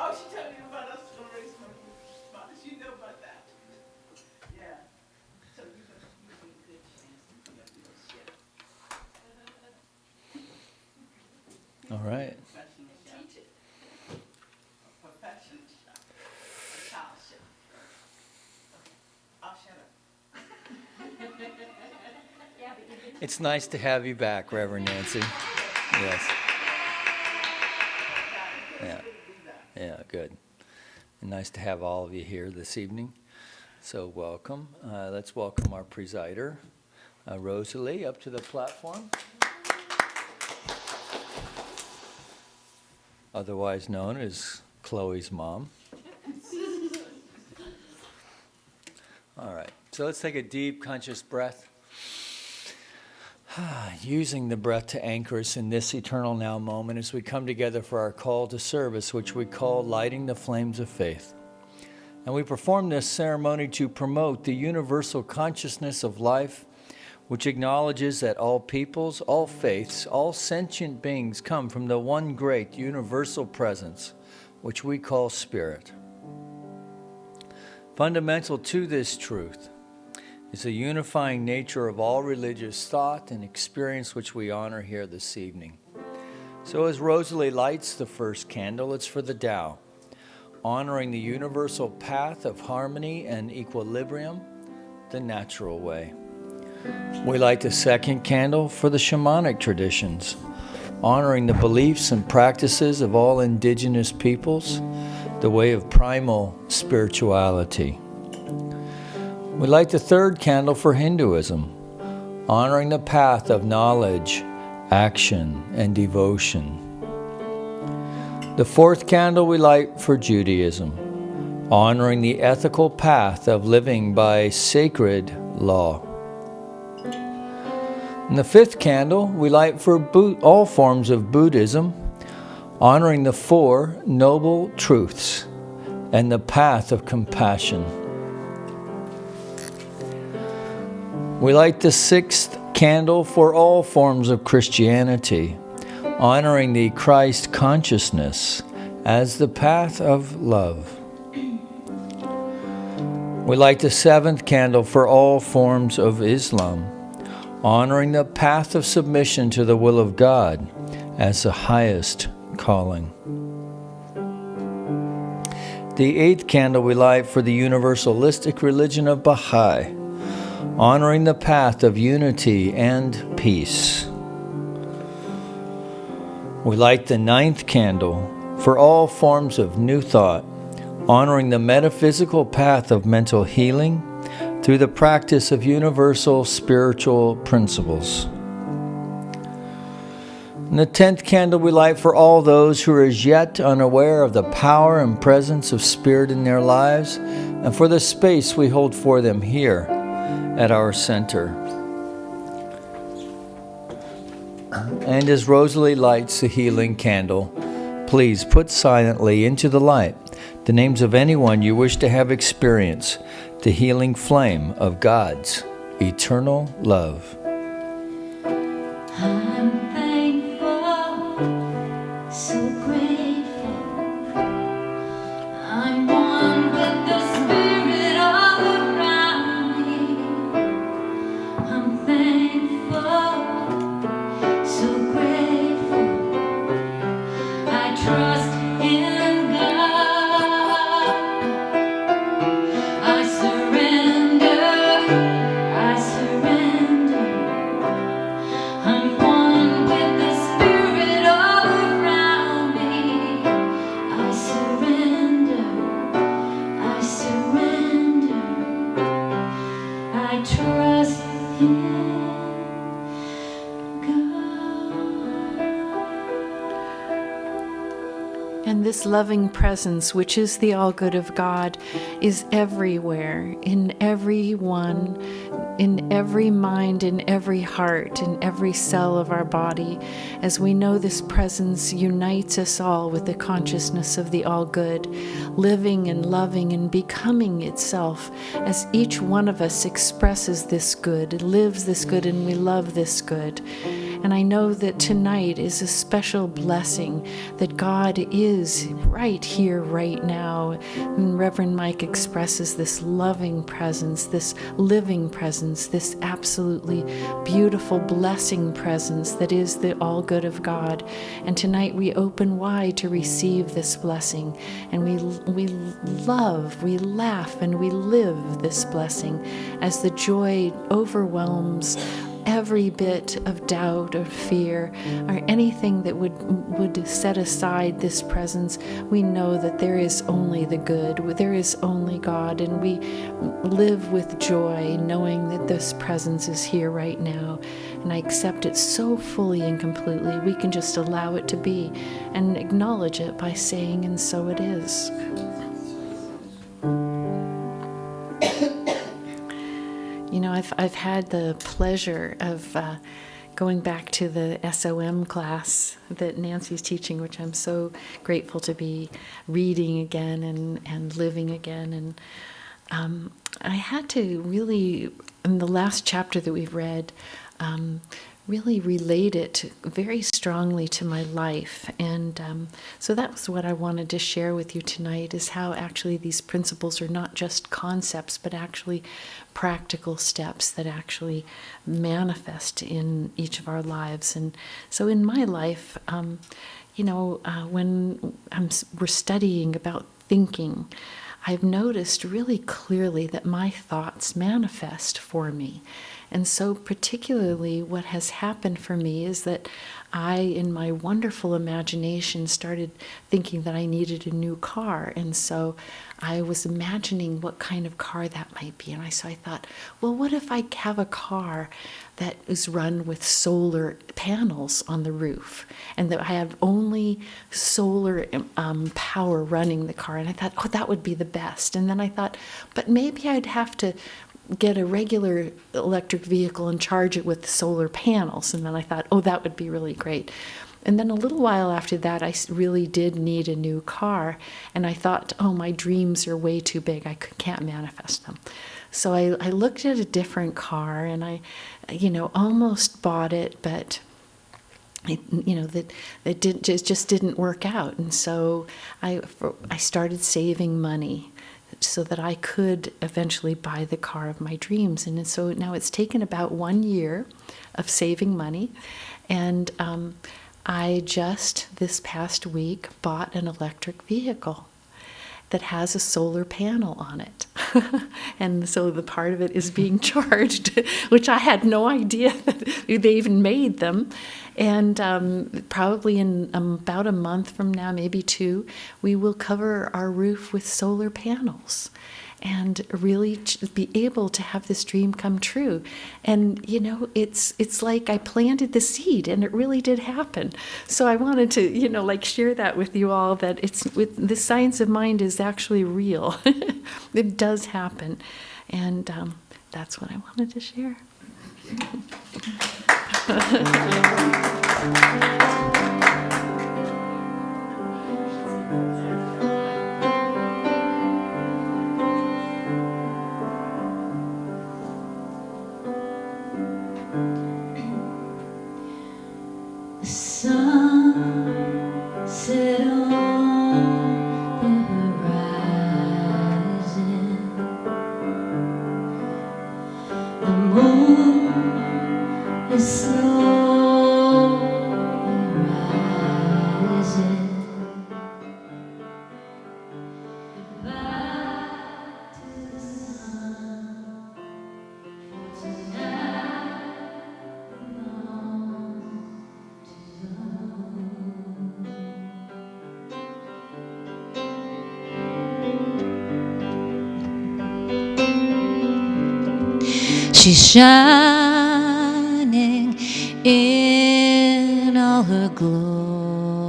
Oh, she told you about us to raise money. She know about that. Yeah. So you're going to be a good chance to be a good chef. All right. Professional chef. Teach it. A professional chef. A child chef. Okay. I'll shut up. It's nice to have you back, Reverend Nancy. Yes. Yeah. Yeah, good. And nice to have all of you here this evening. So welcome. Let's welcome our presider, Rosalie, up to the platform. Otherwise known as Chloe's mom. All right. So let's take a deep, conscious breath. Using the breath to anchor us in this eternal now moment as we come together for our call to service, which we call lighting the flames of faith. And we perform this ceremony to promote the universal consciousness of life, which acknowledges that all peoples, all faiths, all sentient beings come from the one great universal presence, which we call Spirit. Fundamental to this truth is the unifying nature of all religious thought and experience, which we honor here this evening. So as Rosalie lights the first candle, it's for the Tao, honoring the universal path of harmony and equilibrium, the natural way. We light the second candle for the shamanic traditions, honoring the beliefs and practices of all indigenous peoples, the way of primal spirituality. We light the third candle for Hinduism, honoring the path of knowledge, action, and devotion. The fourth candle we light for Judaism, honoring the ethical path of living by sacred law. And the fifth candle we light for all forms of Buddhism, honoring the four noble truths and the path of compassion. We light the sixth candle for all forms of Christianity, honoring the Christ consciousness as the path of love. We light the seventh candle for all forms of Islam, honoring the path of submission to the will of God as the highest calling. The eighth candle we light for the universalistic religion of Baha'i, honoring the path of unity and peace. We light the ninth candle for all forms of new thought, honoring the metaphysical path of mental healing through the practice of universal spiritual principles. And the 10th candle we light for all those who are as yet unaware of the power and presence of Spirit in their lives, and for the space we hold for them here at our center. And as Rosalie lights the healing candle, please put silently into the light the names of anyone you wish to have experience the healing flame of God's eternal love. I'm thankful, so grateful. I'm one with the Spirit all around me. I'm thankful, so grateful. I trust in God. I surrender. I'm one with the Spirit all around me. I surrender. I trust in God. And this loving presence, which is the all good of God, is everywhere, in everyone, in every mind, in every heart, in every cell of our body. As we know, this presence unites us all with the consciousness of the all good, living and loving and becoming itself as each one of us expresses this good, lives this good, and we love this good. And I know that tonight is a special blessing, that God is right here, right now. And Reverend Mike expresses this loving presence, this living presence, this absolutely beautiful blessing presence that is the all good of God. And tonight we open wide to receive this blessing. And we love, we laugh, and we live this blessing as the joy overwhelms every bit of doubt or fear or anything that would set aside this presence. We know that there is only the good, there is only God, and we live with joy knowing that this presence is here right now. And I accept it so fully and completely. We can just allow it to be and acknowledge it by saying, and so it is. You know, I've had the pleasure of going back to the SOM class that Nancy's teaching, which I'm so grateful to be reading again and living again. And I had to really, in the last chapter that we've read, really relate it very strongly to my life. And so that was what I wanted to share with you tonight, is how actually these principles are not just concepts, but actually practical steps that actually manifest in each of our lives. And so in my life, when we're studying about thinking, I've noticed really clearly that my thoughts manifest for me. And so particularly what has happened for me is that I, in my wonderful imagination, started thinking that I needed a new car. And so I was imagining what kind of car that might be. And so I thought, well, what if I have a car that is run with solar panels on the roof, and that I have only solar power running the car? And I thought, oh, that would be the best. And then I thought, but maybe I'd have to get a regular electric vehicle and charge it with solar panels. And then I thought, oh, that would be really great. And then a little while after that, I really did need a new car. And I thought, oh, my dreams are way too big. I can't manifest them. So I looked at a different car, and I, almost bought it, but it just didn't work out. And so I started saving money so that I could eventually buy the car of my dreams. And so now it's taken about 1 year of saving money. And I just this past week bought an electric vehicle that has a solar panel on it. And so the part of it is being charged, which I had no idea that they even made them. And probably in about a month from now, maybe 2, we will cover our roof with solar panels and really be able to have this dream come true. And, it's like I planted the seed, and it really did happen. So I wanted to, share that with you all, that the science of mind is actually real. It does happen. And that's what I wanted to share. Sunset on the horizon, the moon is slowly rising. Back to the sun, for tonight belongs to love. She's shining in all her glory.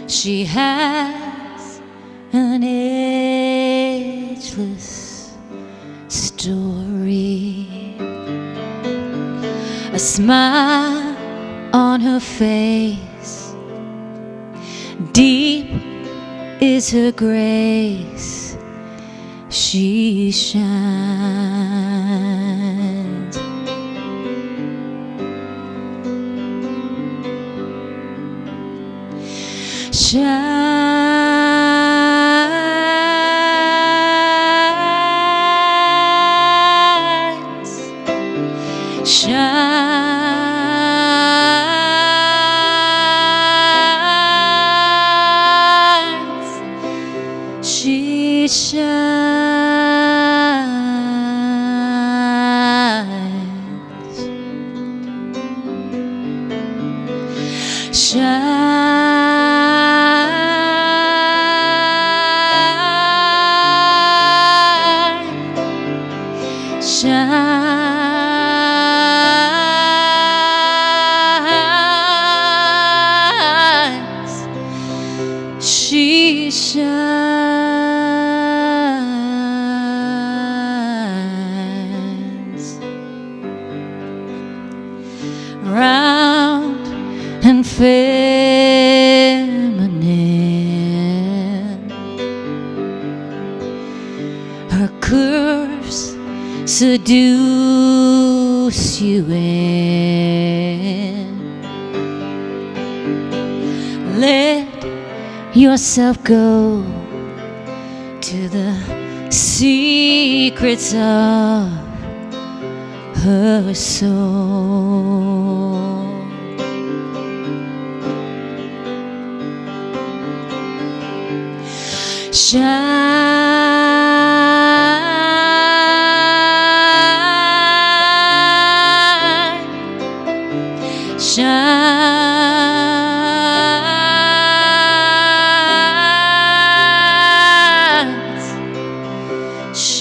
She has an ageless story, a smile on her face, deep is her grace. She shines. She shines round and feminine. Her curves seduce you in. Let yourself go to the secrets of her soul.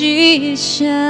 She shines.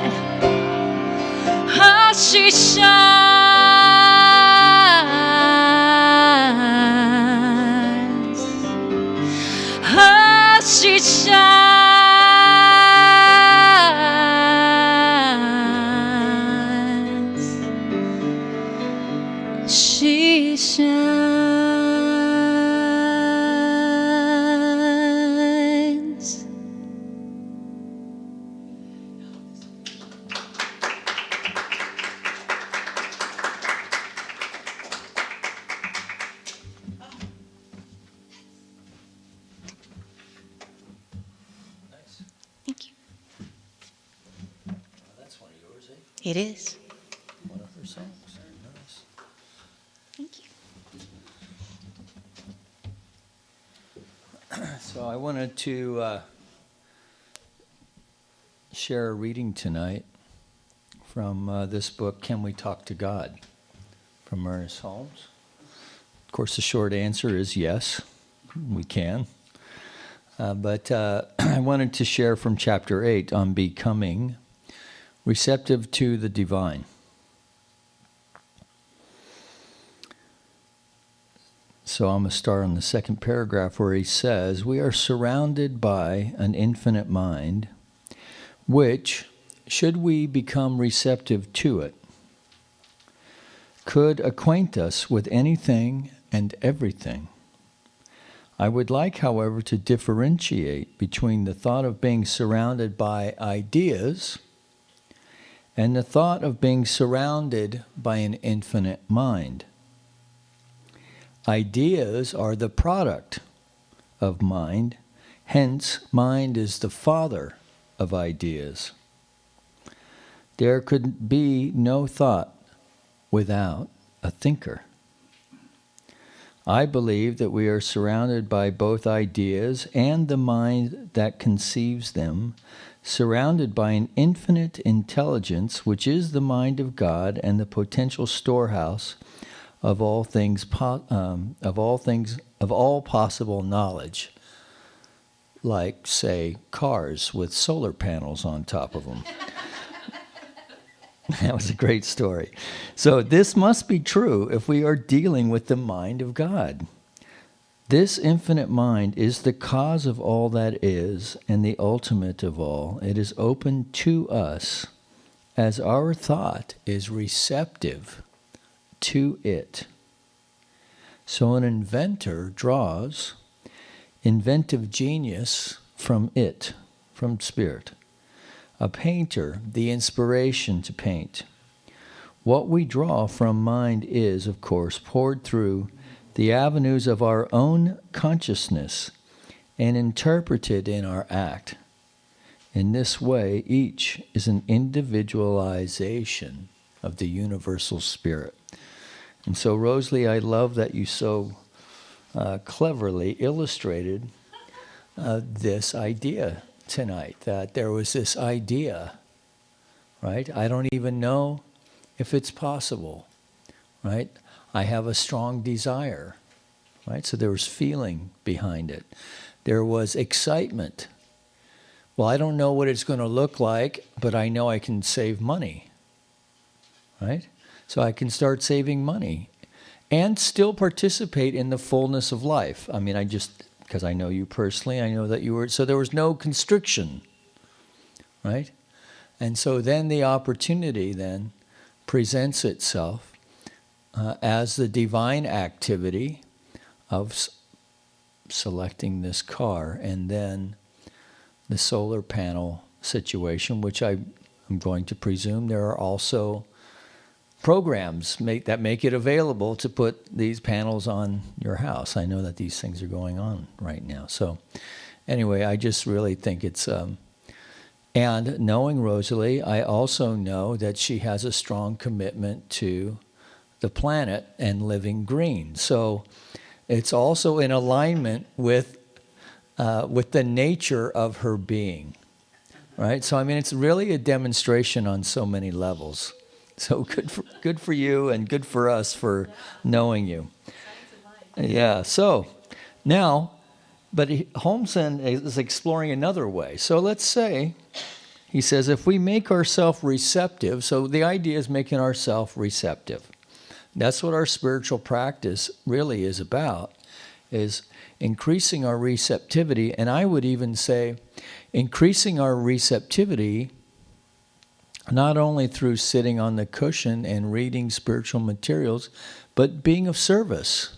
She shines. Nice. Thank you. That's one of yours, eh? It is. One of her songs. Nice. Thank you. So I wanted to share a reading tonight from this book, Can We Talk to God? From Ernest Holmes. Of course, the short answer is yes, we can. But I wanted to share from chapter 8 on becoming receptive to the divine. So I'm going to start on the second paragraph where he says, we are surrounded by an infinite mind, which, should we become receptive to it, could acquaint us with anything and everything. I would like, however, to differentiate between the thought of being surrounded by ideas and the thought of being surrounded by an infinite mind. Ideas are the product of mind, hence mind is the father of ideas. There could be no thought without a thinker. I believe that we are surrounded by both ideas and the mind that conceives them, surrounded by an infinite intelligence which is the mind of God and the potential storehouse of all things, of all possible knowledge, like, say, cars with solar panels on top of them. That was a great story. So this must be true if we are dealing with the mind of God. This infinite mind is the cause of all that is and the ultimate of all. It is open to us as our thought is receptive to it. So an inventor draws inventive genius from it, from spirit. A painter, the inspiration to paint. What we draw from mind is, of course, poured through the avenues of our own consciousness and interpreted in our act. In this way, each is an individualization of the universal spirit. And so, Rosalie, I love that you so cleverly illustrated this idea tonight, that there was this idea, right? I don't even know if it's possible, right? I have a strong desire, right? So there was feeling behind it. There was excitement. Well, I don't know what it's going to look like, but I know I can save money, right? So I can start saving money and still participate in the fullness of life. I mean, because I know you personally, I know that you were, so there was no constriction, right? And so then the opportunity then presents itself as the divine activity of selecting this car, and then the solar panel situation, which I'm going to presume there are also programs that make it available to put these panels on your house. I know that these things are going on right now. So anyway, I just really think it's... and knowing Rosalie, I also know that she has a strong commitment to the planet and living green. So it's also in alignment with the nature of her being, right? So I mean, it's really a demonstration on so many levels. So good for you and good for us for knowing you. Yeah, so now, but Holmesen is exploring another way. So let's say, he says, if we make ourselves receptive, so the idea is making ourselves receptive. That's what our spiritual practice really is about, is increasing our receptivity. And I would even say increasing our receptivity not only through sitting on the cushion and reading spiritual materials, but being of service.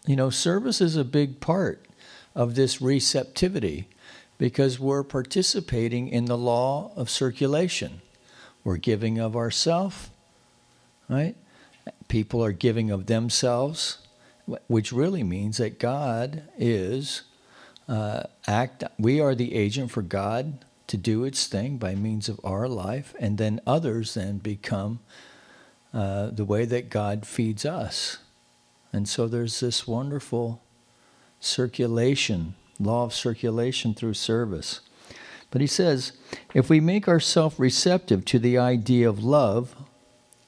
You know, service is a big part of this receptivity because we're participating in the law of circulation. We're giving of ourselves, right? People are giving of themselves, which really means that God is, we are the agent for God to do its thing by means of our life, and then others then become the way that God feeds us. And so there's this wonderful circulation, law of circulation through service. But he says, if we make ourselves receptive to the idea of love,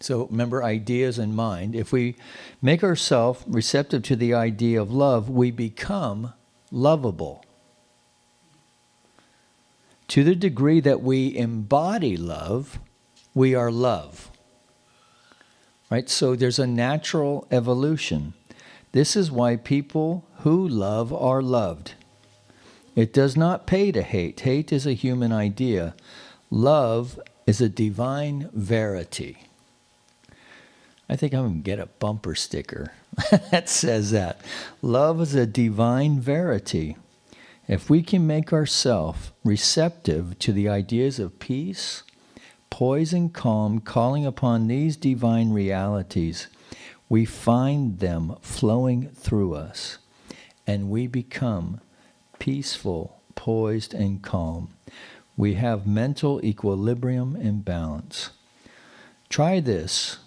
so remember ideas and mind, if we make ourselves receptive to the idea of love, we become lovable. To the degree that we embody love, we are love. Right? So there's a natural evolution. This is why people who love are loved. It does not pay to hate. Hate is a human idea. Love is a divine verity. I think I'm going to get a bumper sticker that says that. Love is a divine verity. If we can make ourselves receptive to the ideas of peace, poise, and calm, calling upon these divine realities, we find them flowing through us, and we become peaceful, poised, and calm. We have mental equilibrium and balance. Try this,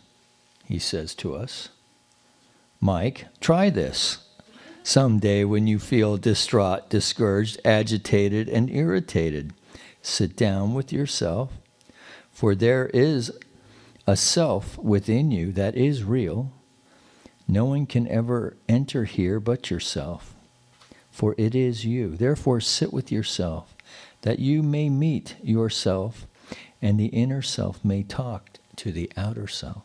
he says to us. Mike, try this. Someday when you feel distraught, discouraged, agitated, and irritated, sit down with yourself, for there is a self within you that is real. No one can ever enter here but yourself, for it is you. Therefore sit with yourself, that you may meet yourself, and the inner self may talk to the outer self.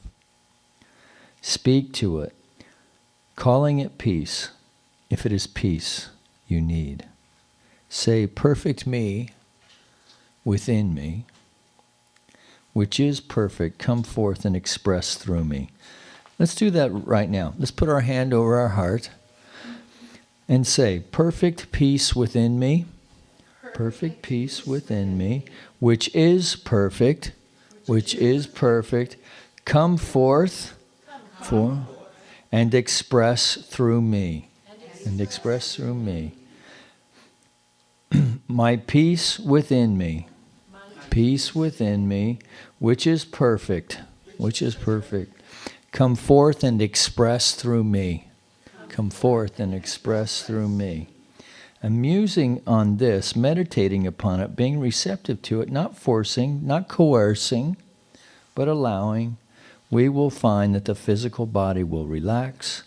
Speak to it, calling it peace, if it is peace you need. Say, perfect me within me, which is perfect, come forth and express through me. Let's do that right now. Let's put our hand over our heart and say, perfect peace within me, perfect peace within me, which is perfect, come forth for and express through me, My peace within me, which is perfect, come forth and express through me. And musing on this, meditating upon it, being receptive to it, not forcing, not coercing, but allowing, we will find that the physical body will relax,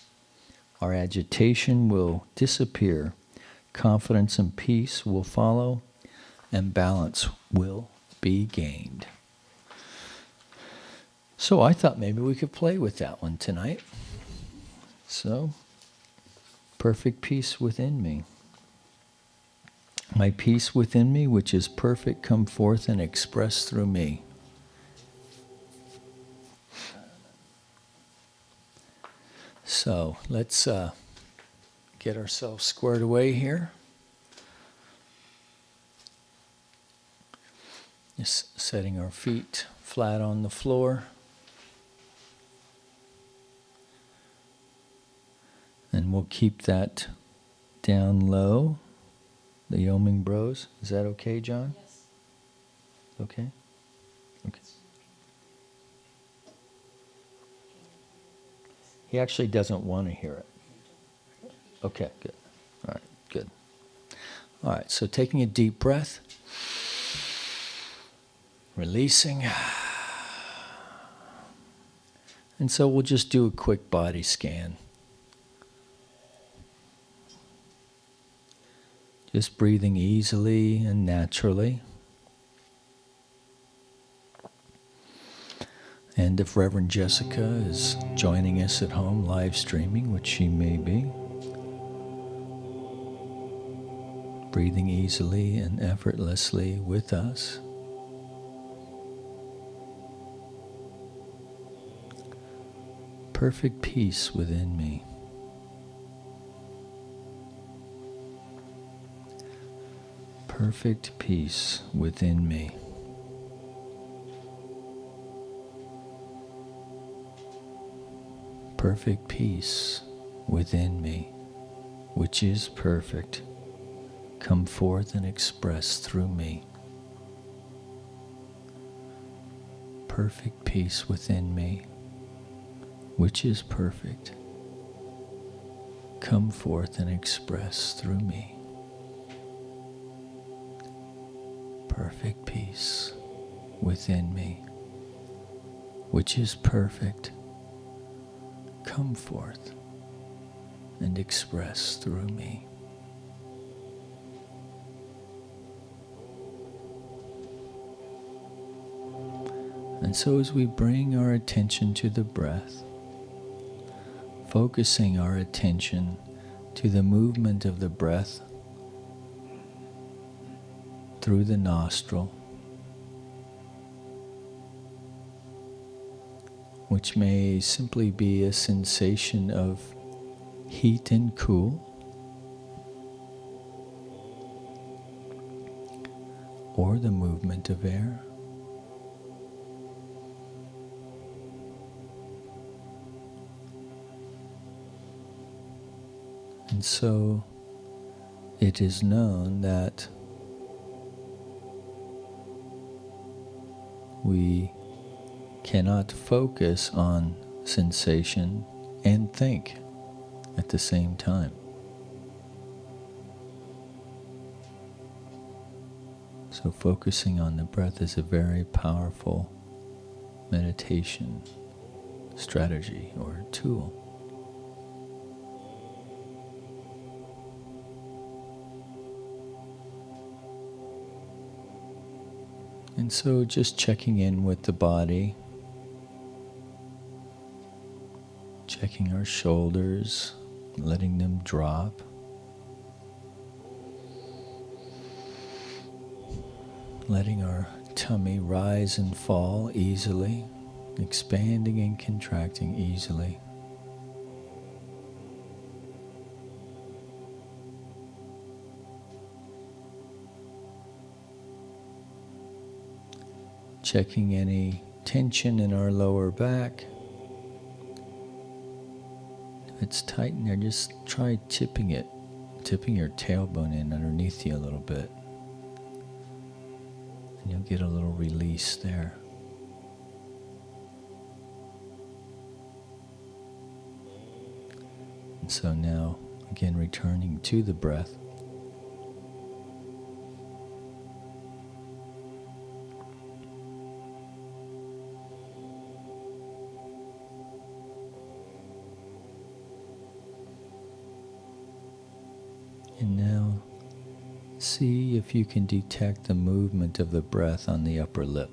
our agitation will disappear, confidence and peace will follow, and balance will be gained. So I thought maybe we could play with that one tonight. So, perfect peace within me. My peace within me, which is perfect, come forth and express through me. So, let's get ourselves squared away here. Just setting our feet flat on the floor. And we'll keep that down low, the Yeoming Bros. Is that okay, John? Yes. Okay? Okay. He actually doesn't want to hear it. Okay, good. All right, good. All right, so taking a deep breath, releasing. And so we'll just do a quick body scan. Just breathing easily and naturally. And if Reverend Jessica is joining us at home live streaming, which she may be, breathing easily and effortlessly with us. Perfect peace within me. Perfect peace within me. Perfect peace within me, which is perfect, come forth and express through me. Perfect peace within me, which is perfect, come forth and express through me. Perfect peace within me, which is perfect, come forth and express through me. And so as we bring our attention to the breath, focusing our attention to the movement of the breath through the nostril, which may simply be a sensation of heat and cool, or the movement of air. And so it is known that we cannot focus on sensation and think at the same time. So focusing on the breath is a very powerful meditation strategy or tool. And so just checking in with the body, checking our shoulders, letting them drop. Letting our tummy rise and fall easily, expanding and contracting easily. Checking any tension in our lower back. If it's tight in there, just try tipping your tailbone in underneath you a little bit. And you'll get a little release there. And so now, again, returning to the breath. And now, see if you can detect the movement of the breath on the upper lip.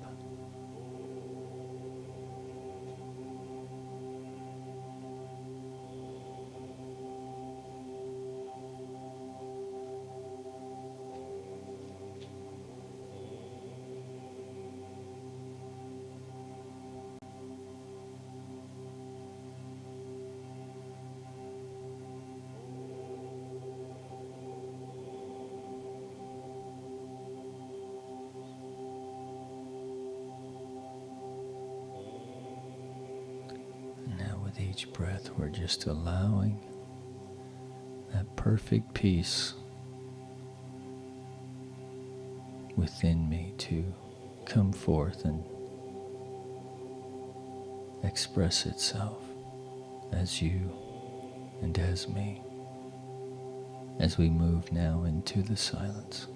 With each breath, we're just allowing that perfect peace within me to come forth and express itself as you and as me, as we move now into the silence.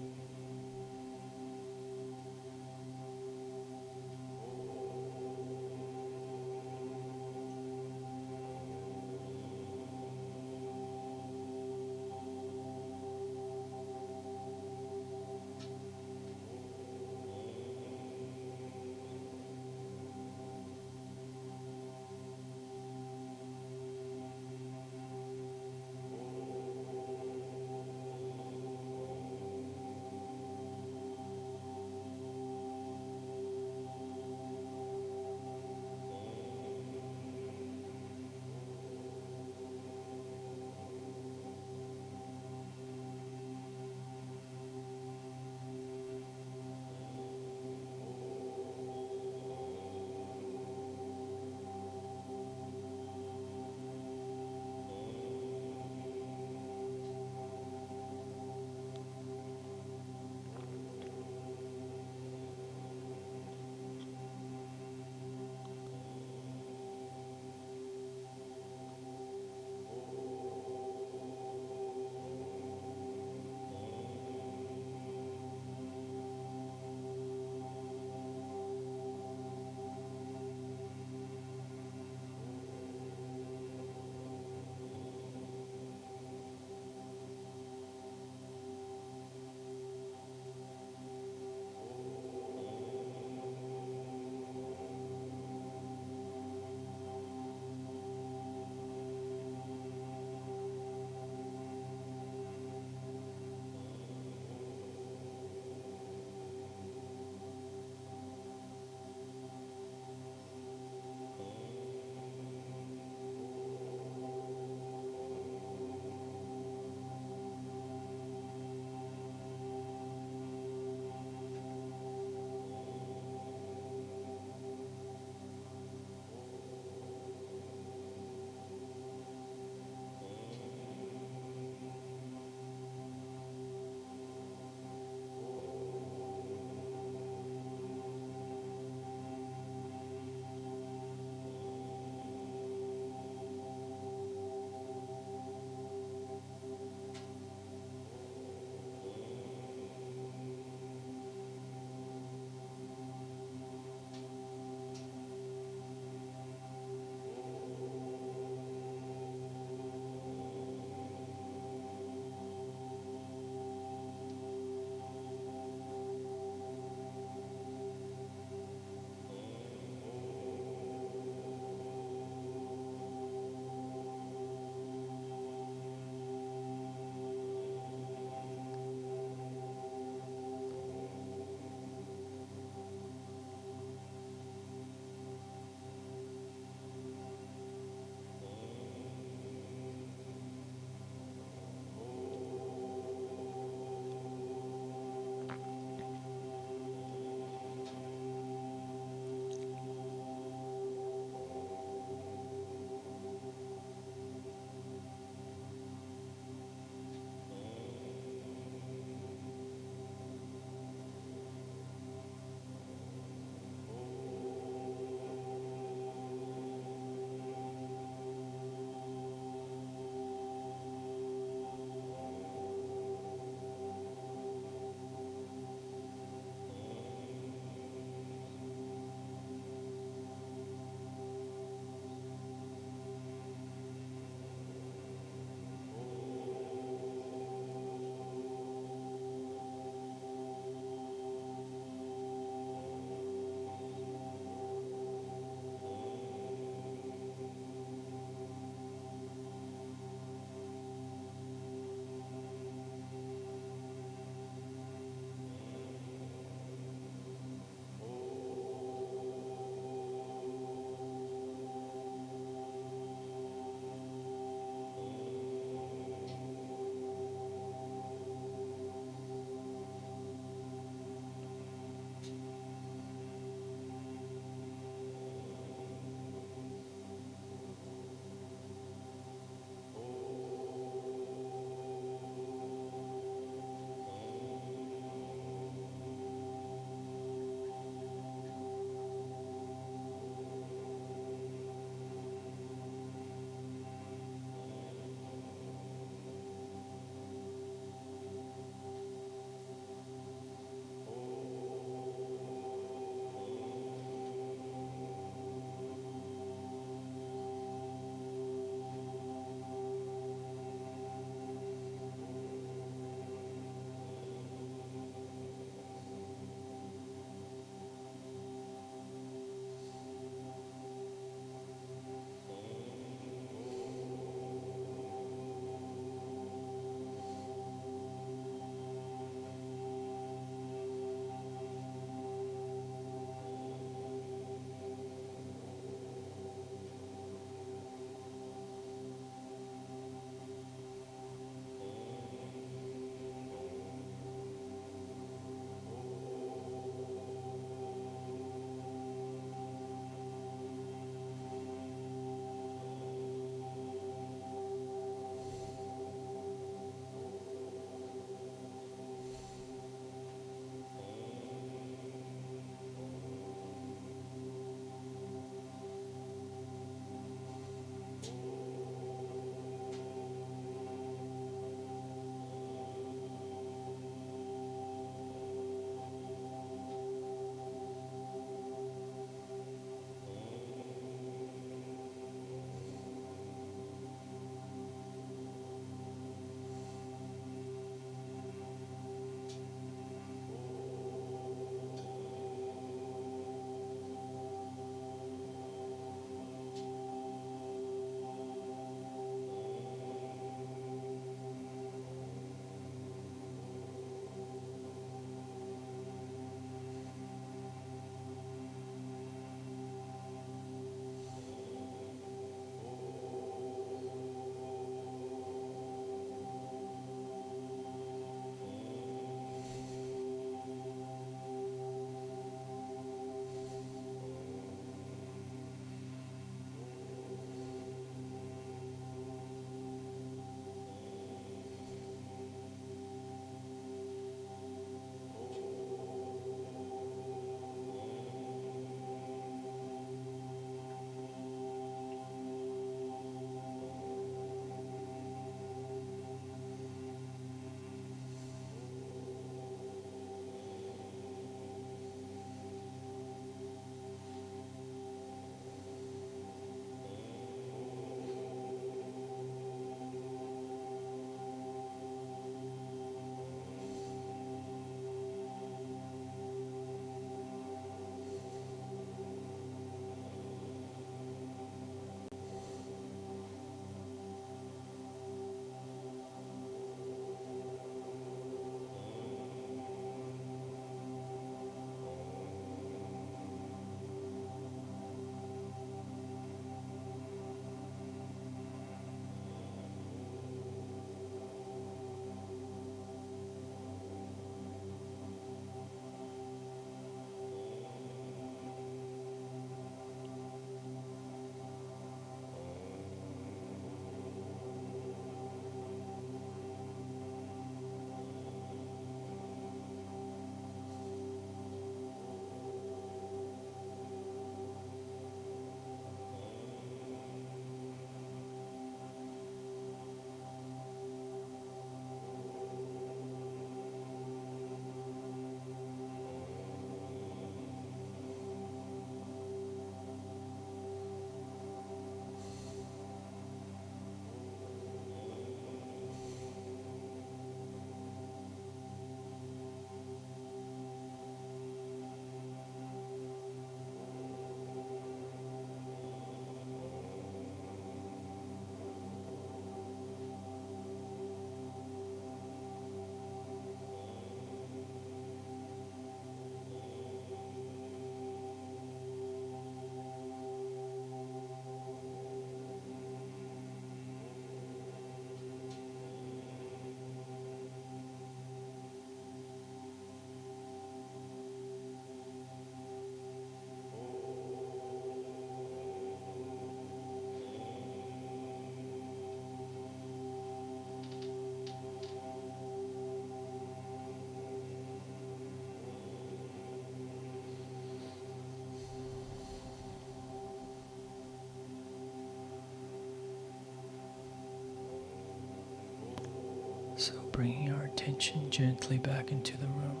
So bringing our attention gently back into the room.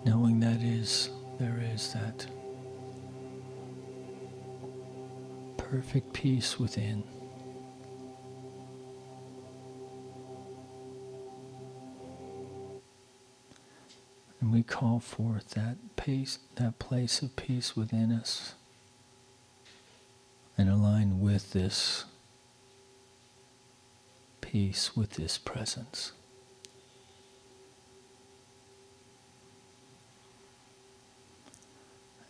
Knowing there is that perfect peace within. And we call forth that place of peace within us, and align with this peace, with this presence.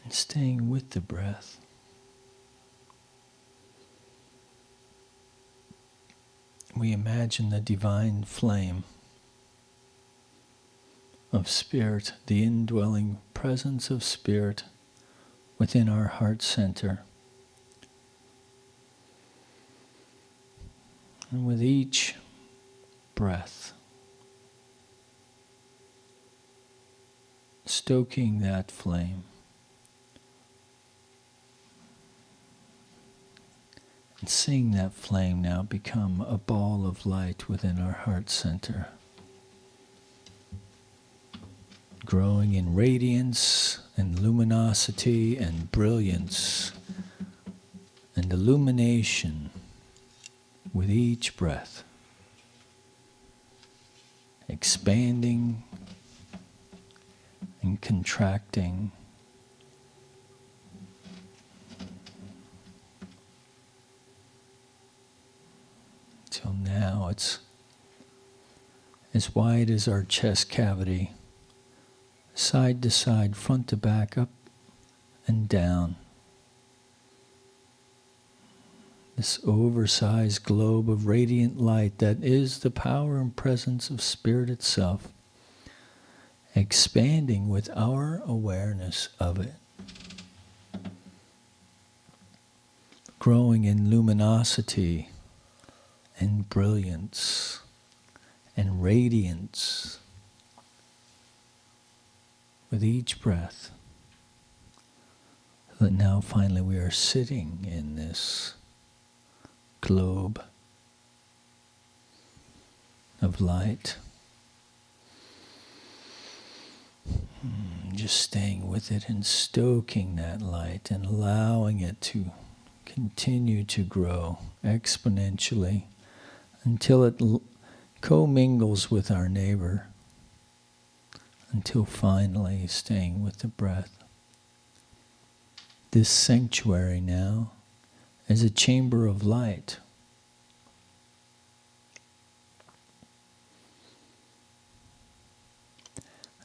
And staying with the breath. We imagine the divine flame of Spirit, the indwelling presence of Spirit within our heart center. And with each breath, stoking that flame. And seeing that flame now become a ball of light within our heart center. Growing in radiance and luminosity and brilliance and illumination with each breath. Expanding and contracting. Till now it's as wide as our chest cavity. Side to side, front to back, up and down. This oversized globe of radiant light that is the power and presence of Spirit itself, expanding with our awareness of it. Growing in luminosity and brilliance and radiance. With each breath, so that now finally we are sitting in this globe of light, just staying with it and stoking that light and allowing it to continue to grow exponentially until it commingles with our neighbor. Until finally staying with the breath. This sanctuary now is a chamber of light.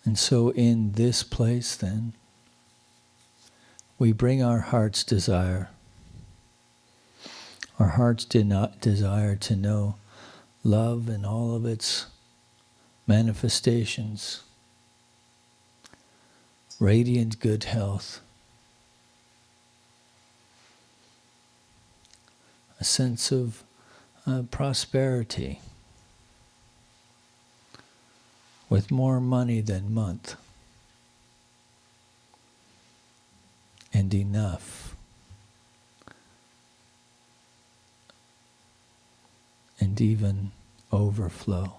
And so in this place then, we bring our heart's desire. Our heart's desire to know love in all of its manifestations. Radiant good health, a sense of prosperity, with more money than month, and enough, and even overflow.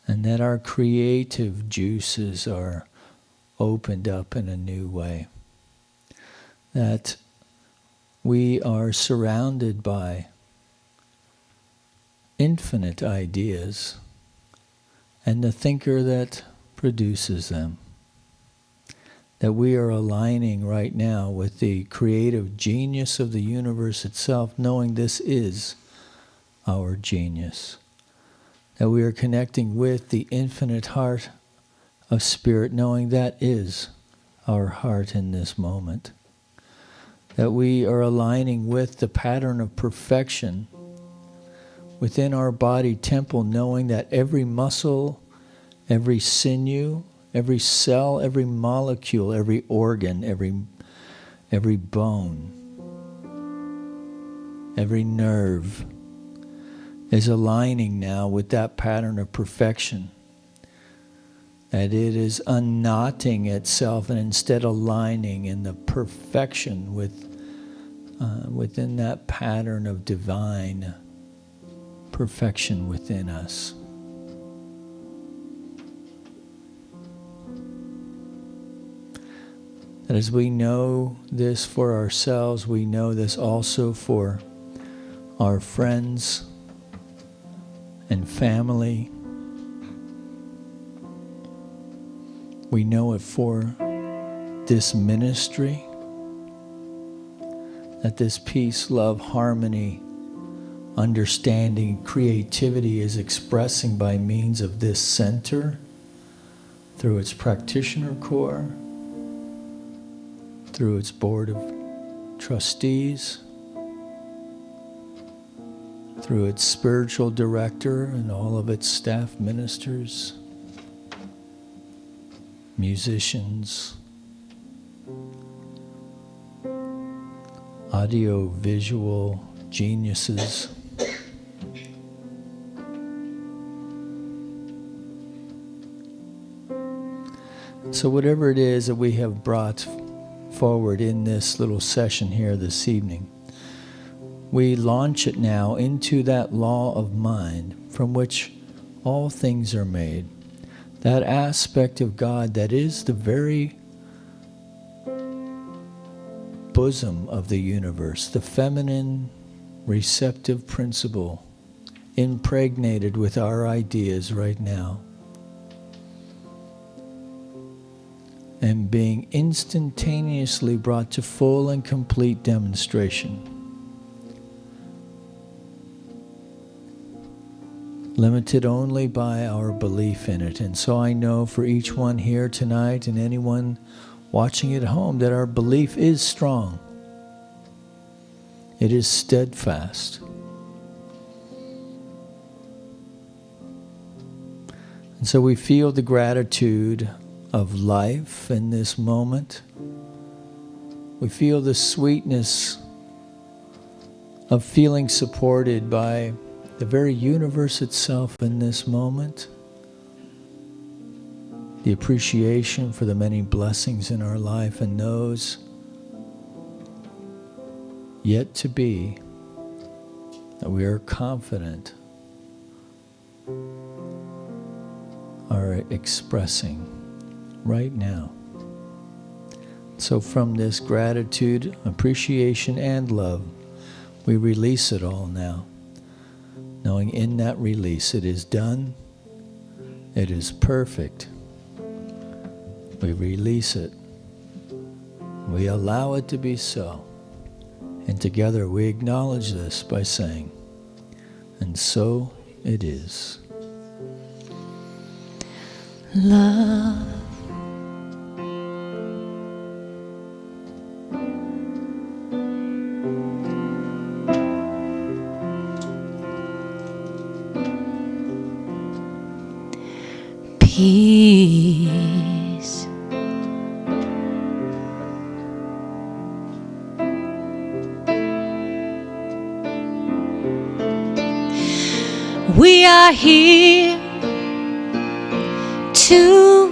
And that our creative juices are opened up in a new way. That we are surrounded by infinite ideas and the thinker that produces them. That we are aligning right now with the creative genius of the universe itself, knowing this is our genius. That we are connecting with the infinite heart of Spirit, knowing that is our heart in this moment. That we are aligning with the pattern of perfection within our body temple, knowing that every muscle, every sinew, every cell, every molecule, every organ, every bone, every nerve is aligning now with that pattern of perfection. That it is unknotting itself and instead aligning in the perfection with within that pattern of divine perfection within us. That as we know this for ourselves, we know this also for our friends and family. We know it for this ministry, that this peace, love, harmony, understanding, creativity is expressing by means of this center, through its practitioner core, through its board of trustees, through its spiritual director and all of its staff ministers, musicians, audio-visual geniuses. So whatever it is that we have brought forward in this little session here this evening, we launch it now into that law of mind from which all things are made. That aspect of God that is the very bosom of the universe, the feminine receptive principle impregnated with our ideas right now, and being instantaneously brought to full and complete demonstration. Limited only by our belief in it. And so I know for each one here tonight and anyone watching at home that our belief is strong. It is steadfast. And so we feel the gratitude of life in this moment. We feel the sweetness of feeling supported by the very universe itself in this moment. The appreciation for the many blessings in our life and those yet to be, that we are confident are expressing right now. So from this gratitude, appreciation, and love, we release it all now, knowing in that release it is done, it is perfect. We release it. We allow it to be so. And together we acknowledge this by saying, and so it is. Love. Peace. We are here to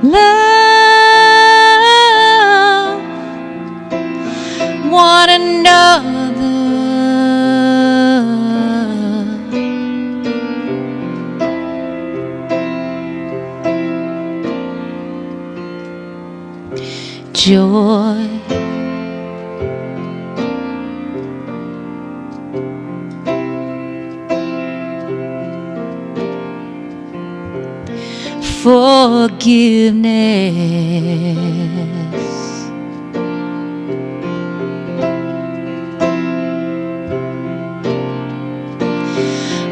love one another. Joy. Forgiveness.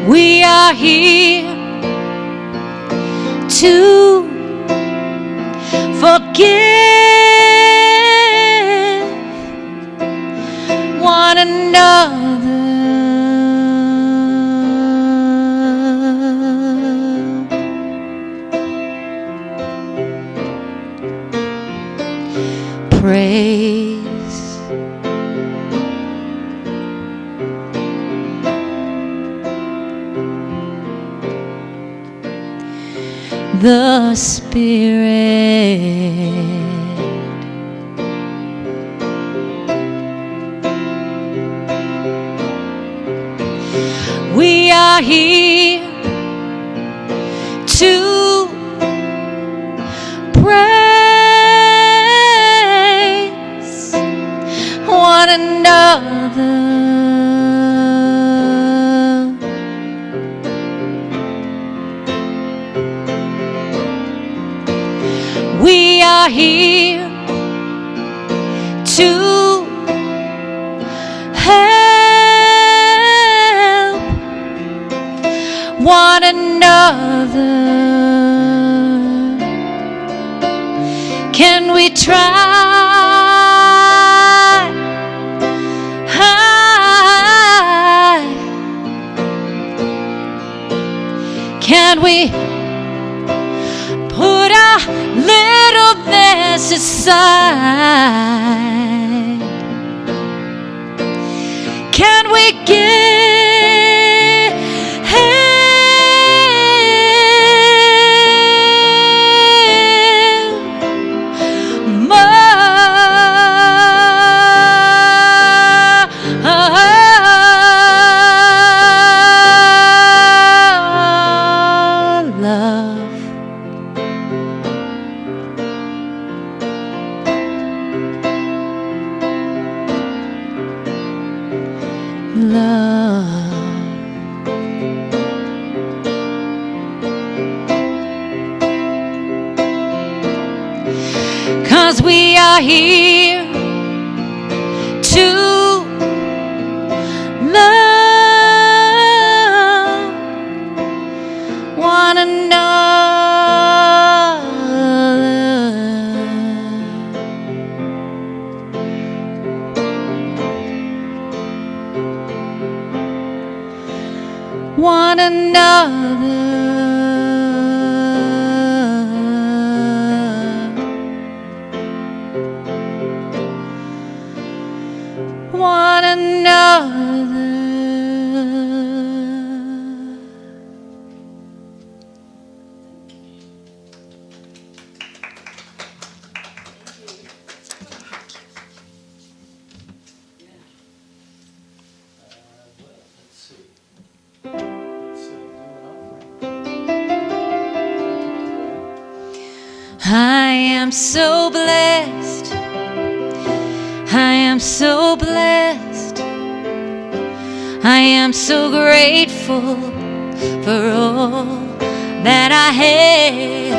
We are here to forgive one another. Praise the Spirit. are here to praise one another. We are here to help one another. Can we try? Can we put our littleness aside? Can we give we are here to love one another. One another. One another. Let's see. Let's do an offering. I am so blessed. I am so blessed. I am so grateful for all that I have.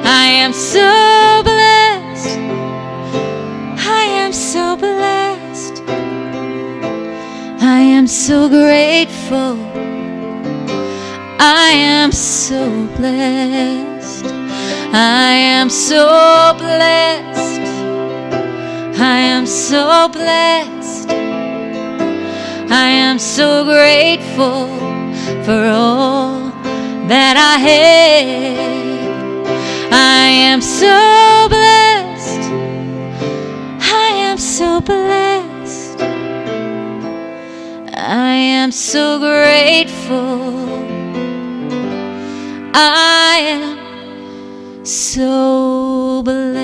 I am so blessed. I am so blessed. I am so grateful. I am so blessed. I am so blessed. I am so blessed. I am so grateful for all that I have. I am so blessed. I am so blessed. I am so grateful. I am so blessed.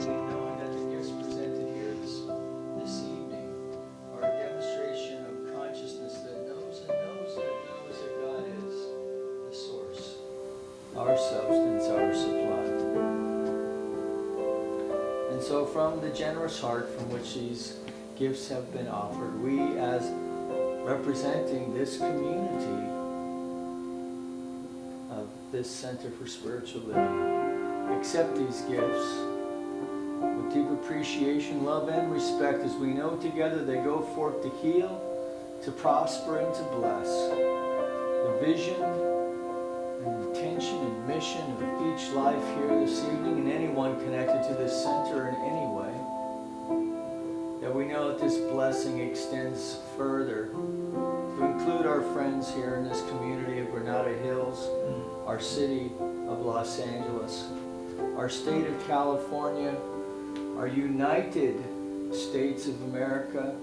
Knowing that the gifts presented here this evening are a demonstration of consciousness that knows and knows that knows that God is the source, our substance, our supply. And so from the generous heart from which these gifts have been offered, we as representing this community of this Center for Spiritual Living accept these gifts with deep appreciation, love, and respect, as we know together they go forth to heal, to prosper, and to bless. The vision and intention and mission of each life here this evening, and anyone connected to this center in any way, that we know that this blessing extends further to include our friends here in this community of Granada Hills, our city of Los Angeles, our state of California, our United States of America,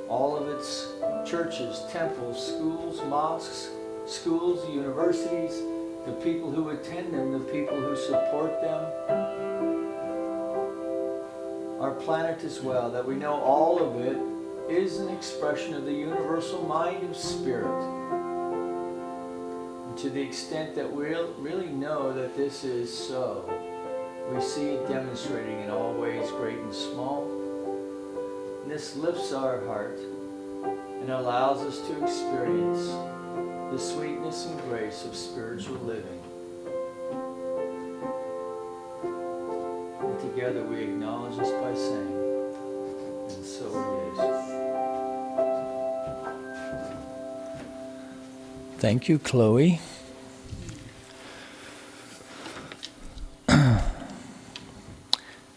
all of its churches, temples, schools, mosques, schools, universities, the people who attend them, the people who support them, our planet as well, that we know all of it is an expression of the universal mind of spirit. And to the extent that we really know that this is so, we see it demonstrating in all ways, great and small. And this lifts our heart and allows us to experience the sweetness and grace of spiritual living. And together we acknowledge this by saying, and so it is. Thank you, Chloe.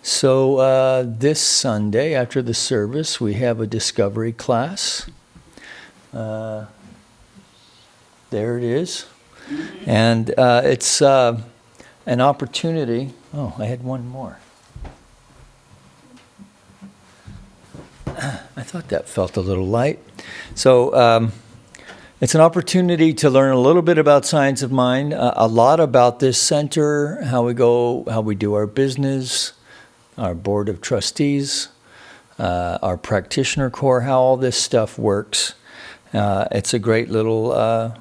So this Sunday after the service, we have a discovery class. There it is. And it's an opportunity. Oh, I had one more. I thought that felt a little light. So it's an opportunity to learn a little bit about Science of Mind, a lot about this center, how we do our business, our board of trustees, our practitioner corps, how all this stuff works. It's a great little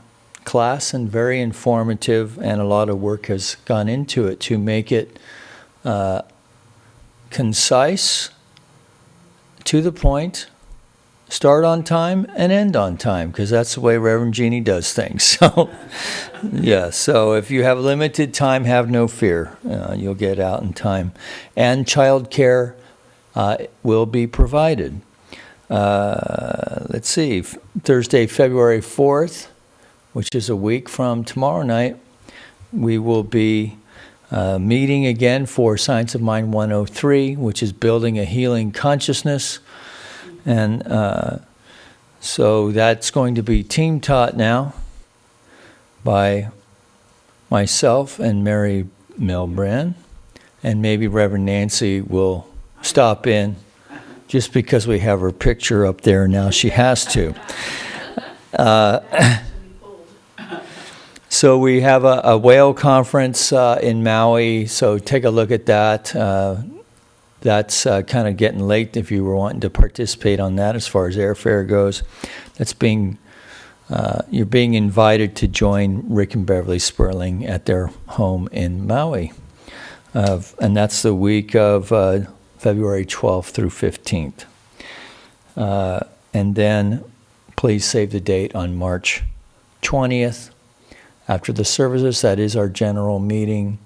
class and very informative, and a lot of work has gone into it to make it concise, to the point, start on time and end on time, because that's the way Reverend Jeannie does things. So, yeah, so if you have limited time, have no fear. You'll get out in time. And childcare will be provided. Let's see, Thursday, February 4th, which is a week from tomorrow night, we will be meeting again for Science of Mind 103, which is building a healing consciousness. And so that's going to be team taught now by myself and Mary Milbrand, and maybe Reverend Nancy will stop in just because we have her picture up there now. She has to. So we have a whale conference in Maui, so take a look at that. That's kind of getting late if you were wanting to participate on that as far as airfare goes. That's you're being invited to join Rick and Beverly Sperling at their home in Maui. And that's the week of February 12th through 15th. And then please save the date on March 20th. After the services, that is our general meeting.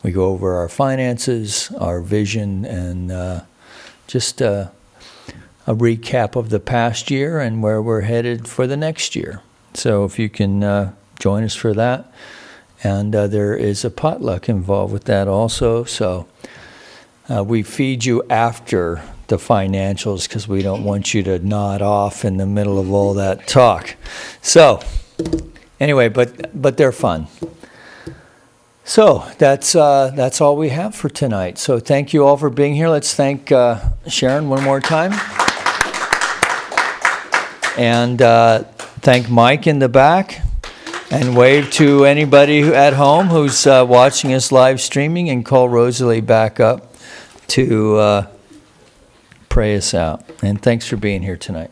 We go over our finances, our vision, and just a recap of the past year and where we're headed for the next year. So if you can join us for that. And there is a potluck involved with that also. So we feed you after the financials because we don't want you to nod off in the middle of all that talk. So anyway, but they're fun. So that's all we have for tonight. So thank you all for being here. Let's thank Sharon one more time. And thank Mike in the back. And wave to anybody at home who's watching us live streaming, and call Rosalie back up to pray us out. And thanks for being here tonight.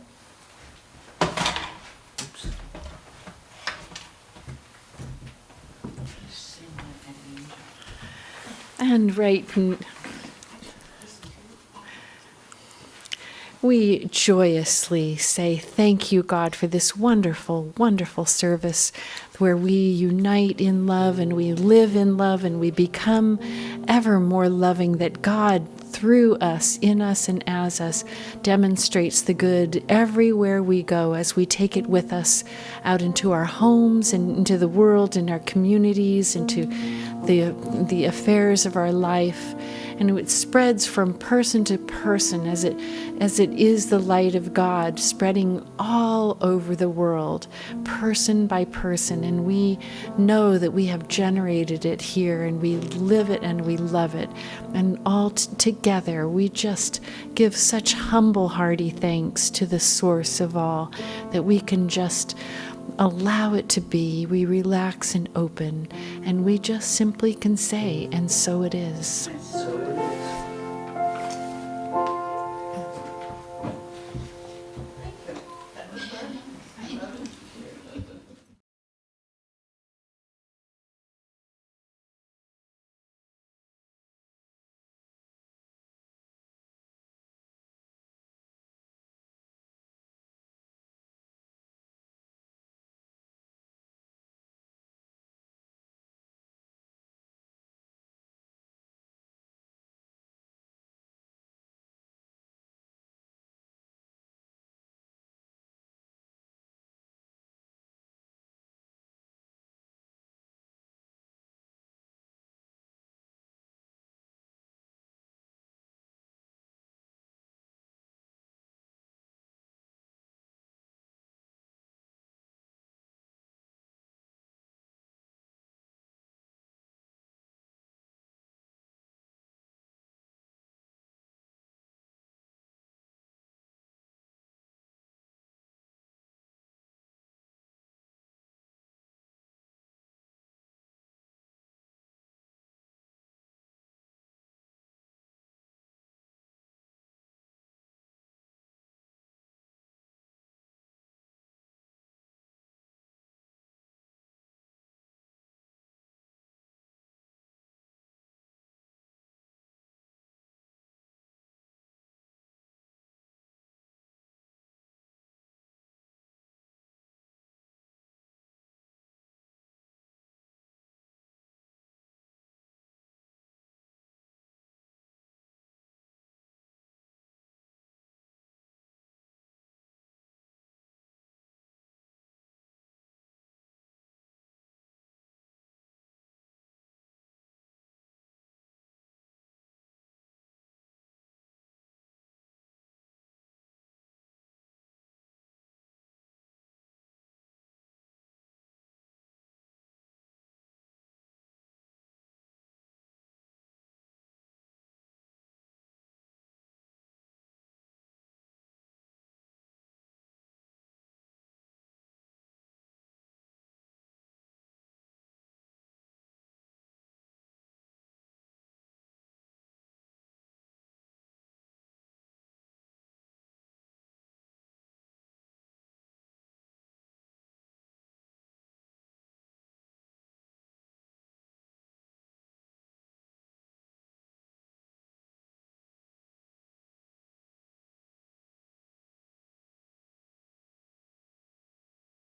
And we joyously say thank you, God, for this wonderful, wonderful service where we unite in love and we live in love and we become ever more loving, that God, through us, in us, and as us, demonstrates the good everywhere we go as we take it with us out into our homes and into the world and our communities, into the affairs of our life. And it spreads from person to person as it is the light of God spreading all over the world, person by person. And we know that we have generated it here, and we live it and we love it. And all together we just give such humble, hearty thanks to the source of all, that we can just allow it to be. We relax and open, and we just simply can say, and so it is. So